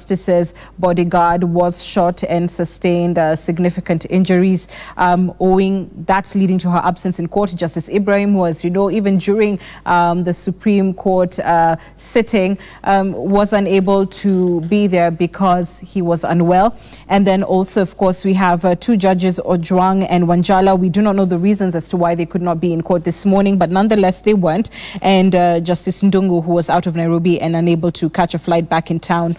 justice's bodyguard was shot and sustained significant injuries, leading to her absence in court. Justice Ibrahim, who, as you know, even during the Supreme Court sitting, was unable to be there because he was unwell. And then also, of course, we have two judges, Ojwang and Wanjala. We do not know the reasons as to why they could not be in court this morning, but nonetheless, they weren't. And Justice Ndungu, who was out of Nairobi and unable to catch a flight back in town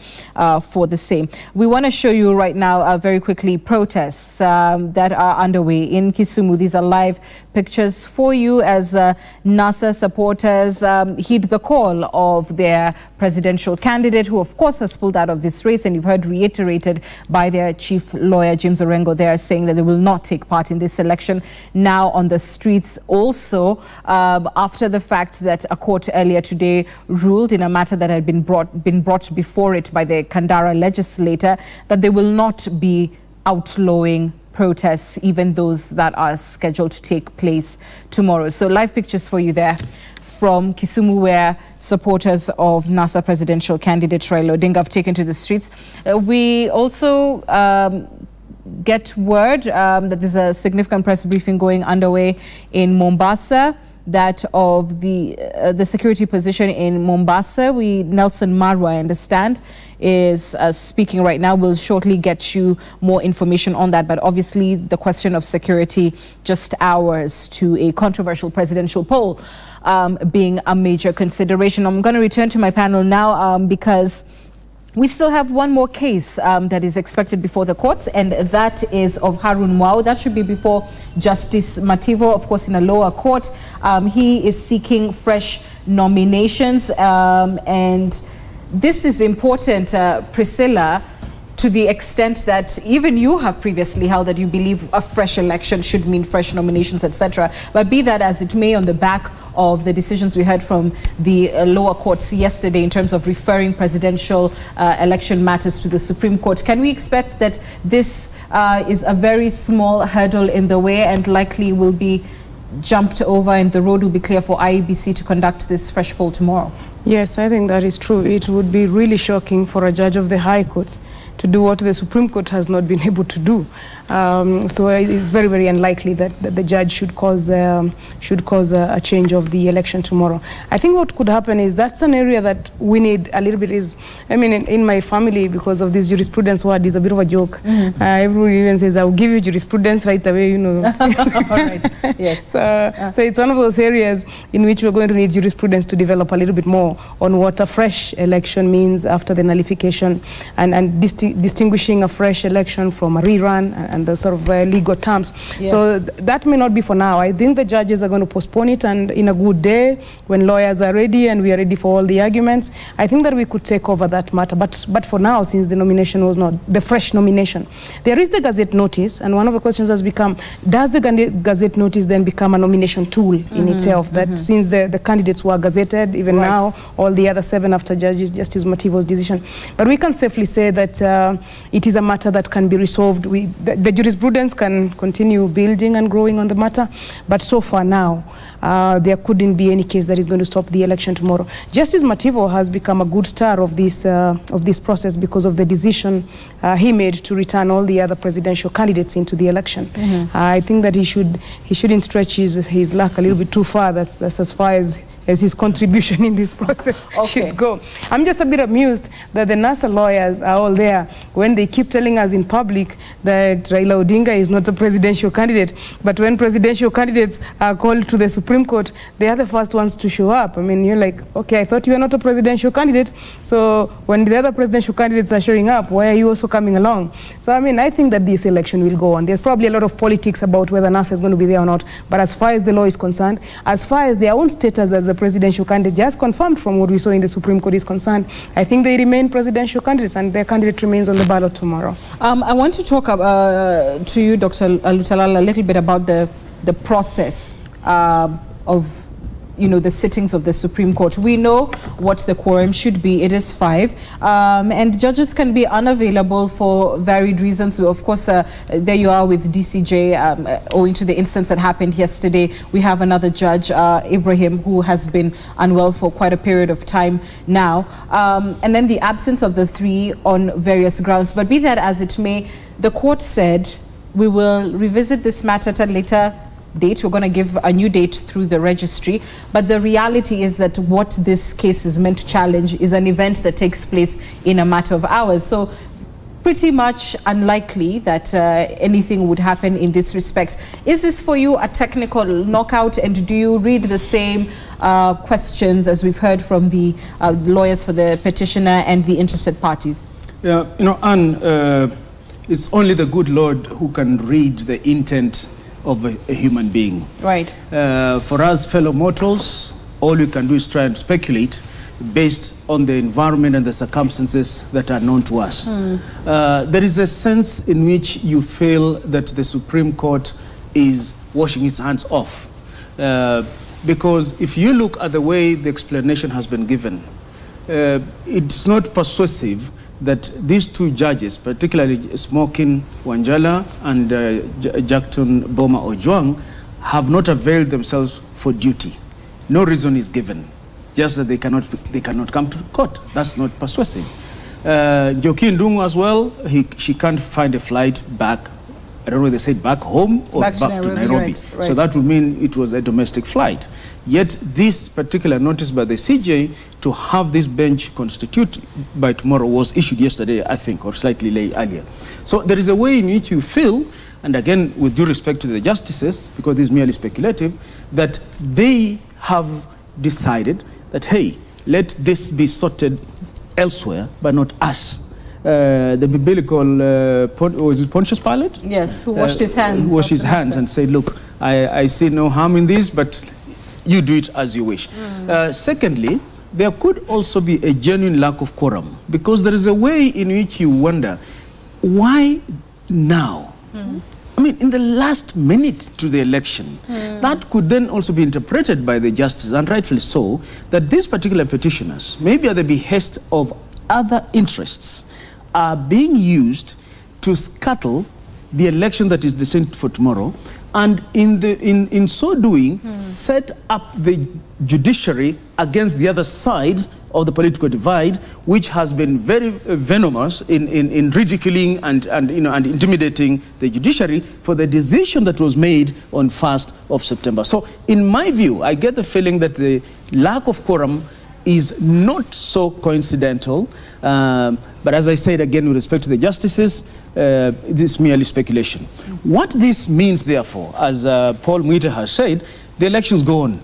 for the same. We want to show you right now, very quickly, protests that are underway in Kisumu. These are live pictures for you as NASA supporters heed the call of their presidential candidate, who of course has pulled out of this race, and you've heard reiterated by their chief lawyer, James Orengo. They are saying that they will not take part in this election. Now on the streets also, after the fact that a court earlier today ruled in a matter that had been brought before it by the Kandara legislator, that they will not be outlawing protests, even those that are scheduled to take place tomorrow. So live pictures for you there from Kisumu, where supporters of NASA presidential candidate Raila Odinga have taken to the streets. We also get word that there's a significant press briefing going underway in Mombasa, that of the security position in Mombasa. Nelson Marwa, I understand, is speaking right now. We'll shortly get you more information on that. But obviously, the question of security just hours to a controversial presidential poll being a major consideration. I'm going to return to my panel now because we still have one more case that is expected before the courts, and that is of Harun Mwau. That should be before Justice Mativo, of course, in a lower court. He is seeking fresh nominations, and this is important, Priscilla, to the extent that even you have previously held that you believe a fresh election should mean fresh nominations, etc. But be that as it may, on the back of the decisions we heard from the lower courts yesterday in terms of referring presidential election matters to the Supreme Court, can we expect that this is a very small hurdle in the way and likely will be jumped over and the road will be clear for IEBC to conduct this fresh poll tomorrow? Yes, I think that is true. It would be really shocking for a judge of the High Court to do what the Supreme Court has not been able to do. So it's very, very unlikely that the judge should cause a change of the election tomorrow. I think what could happen is that's an area that we need a little bit is, I mean, in my family, because of this jurisprudence word is a bit of a joke. Everybody even says, I'll give you jurisprudence right away, you know. All right. Yes. So it's one of those areas in which we're going to need jurisprudence to develop a little bit more on what a fresh election means after the nullification, and distinguishing a fresh election from a rerun and the sort of legal terms. Yes. So that may not be for now. I think the judges are going to postpone it, and in a good day, when lawyers are ready and we are ready for all the arguments, I think that we could take over that matter. But for now, since the nomination was not the fresh nomination, there is the Gazette notice, and one of the questions has become, does the Gazette notice then become a nomination tool in itself? That since the candidates were gazetted, even now, all the other 7 after Justice Mativo's decision. But we can safely say that it is a matter that can be resolved. The jurisprudence can continue building and growing on the matter, but so far now, there couldn't be any case that is going to stop the election tomorrow. Justice Mativo has become a good star of this process because of the decision he made to return all the other presidential candidates into the election. I think that he shouldn't stretch his luck a little bit too far. That's as far as his contribution in this process should go. I'm just a bit amused that the NASA lawyers are all there when they keep telling us in public that Raila Odinga is not a presidential candidate, but when presidential candidates are called to the Supreme Court, they are the first ones to show up. I mean, you're like, okay, I thought you were not a presidential candidate, so when the other presidential candidates are showing up, why are you also coming along? So, I mean, I think that this election will go on. There's probably a lot of politics about whether NASA is going to be there or not, but as far as the law is concerned, as far as their own status as a presidential candidate, just confirmed from what we saw in the Supreme Court is concerned, I think they remain presidential candidates, and their candidate remains on the ballot tomorrow. I want to talk to you, Dr. Lutalala, a little bit about the process of you know, the sittings of the Supreme Court. We know what the quorum should be. It is 5. And judges can be unavailable for varied reasons. So of course, there you are with DCJ, owing to the instance that happened yesterday. We have another judge, Ibrahim, who has been unwell for quite a period of time now. And then the absence of the 3 on various grounds. But be that as it may, the court said we will revisit this matter at a later date. We're going to give a new date through the registry, but the reality is that what this case is meant to challenge is an event that takes place in a matter of hours. So pretty much unlikely that anything would happen in this respect. Is this for you a technical knockout, and do you read the same questions as we've heard from the lawyers for the petitioner and the interested parties? Yeah, you know, Anne, it's only the good Lord who can read the intent of a human being. Right. For us fellow mortals, all we can do is try and speculate based on the environment and the circumstances that are known to us. There is a sense in which you feel that the Supreme Court is washing its hands off. Because if you look at the way the explanation has been given, it's not persuasive that these 2 judges, particularly Smokin Wanjala and Jackton Boma Ojwang, have not availed themselves for duty. No reason is given, just that they cannot come to court. That's not persuasive. Njoki Ndung'u as well, she can't find a flight back. I don't know whether they said back home or back to Nairobi. Right. So that would mean it was a domestic flight. Yet this particular notice by the CJ to have this bench constituted by tomorrow was issued yesterday, I think, or slightly earlier. So there is a way in which you feel, and again, with due respect to the justices, because this is merely speculative, that they have decided that, hey, let this be sorted elsewhere, but not us. The biblical, was it Pontius Pilate? Yes, who washed his hands. Who washed his hands and said, look, I see no harm in this, but you do it as you wish. Secondly, there could also be a genuine lack of quorum, because there is a way in which you wonder, why now? I mean, in the last minute to the election, that could then also be interpreted by the justice, and rightfully so, that these particular petitioners, maybe at the behest of other interests, are being used to scuttle the election that is destined for tomorrow, and in so doing, set up the judiciary against the other side of the political divide, which has been very venomous in ridiculing and intimidating the judiciary for the decision that was made on 1st of September. So, in my view, I get the feeling that the lack of quorum is not so coincidental, but as I said again with respect to the justices, this is merely speculation. What this means, therefore, as Paul Mwite has said, the elections go on.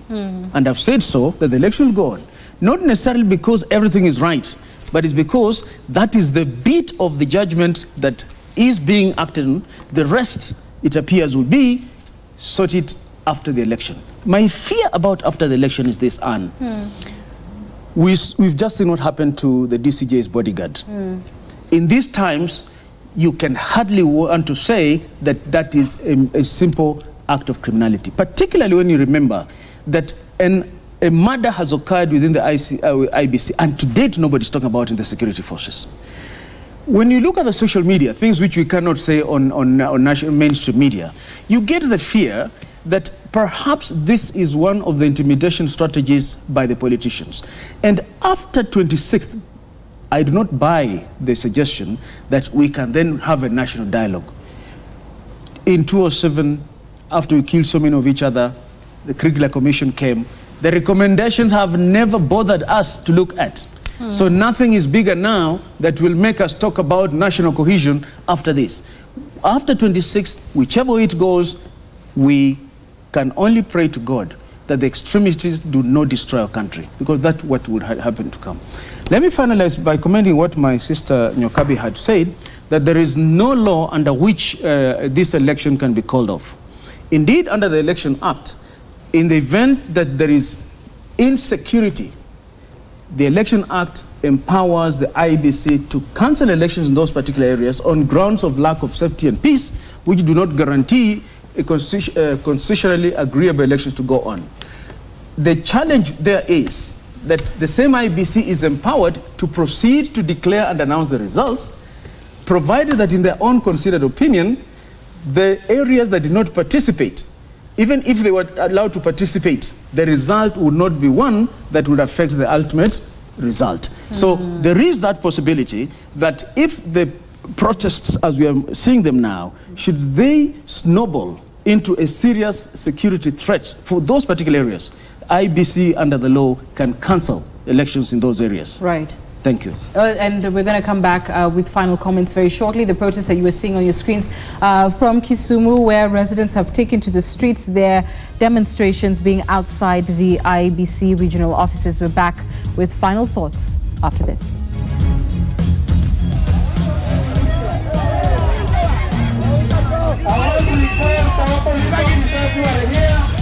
And I've said so, that the election will go on. Not necessarily because everything is right, but it's because that is the bit of the judgment that is being acted on. The rest, it appears, will be sorted after the election. My fear about after the election is this, Anne. We've just seen what happened to the DCJ's bodyguard. In these times, you can hardly want to say that that is a simple act of criminality, particularly when you remember that a murder has occurred within the IBC, and to date nobody's talking about in the security forces. When you look at the social media, things which we cannot say on national mainstream media, you get the fear that perhaps this is one of the intimidation strategies by the politicians. And after 26th, I do not buy the suggestion that we can then have a national dialogue. In 2007, after we killed so many of each other, the Kriegler Commission came. The recommendations have never bothered us to look at. So nothing is bigger now that will make us talk about national cohesion after this. After 26th, whichever way it goes, we can only pray to God that the extremists do not destroy our country, because that's what would happen to come. Let me finalize by commenting what my sister Nyokabi had said, that there is no law under which this election can be called off. Indeed, under the Election Act, in the event that there is insecurity, the Election Act empowers the IEBC to cancel elections in those particular areas on grounds of lack of safety and peace, which do not guarantee a constitutionally agreeable elections to go on. the challenge there is that the same IBC is empowered to proceed to declare and announce the results, provided that in their own considered opinion, the areas that did not participate, even if they were allowed to participate, the result would not be one that would affect the ultimate result. So there is that possibility that if the protests as we are seeing them now, should they snowball into a serious security threat for those particular areas, IBC under the law can cancel elections in those areas. Right. Thank you. And we're going to come back with final comments very shortly. The protests that you were seeing on your screens from Kisumu, where residents have taken to the streets, their demonstrations being outside the IBC regional offices. We're back with final thoughts after this. I want to request our political leaders who are here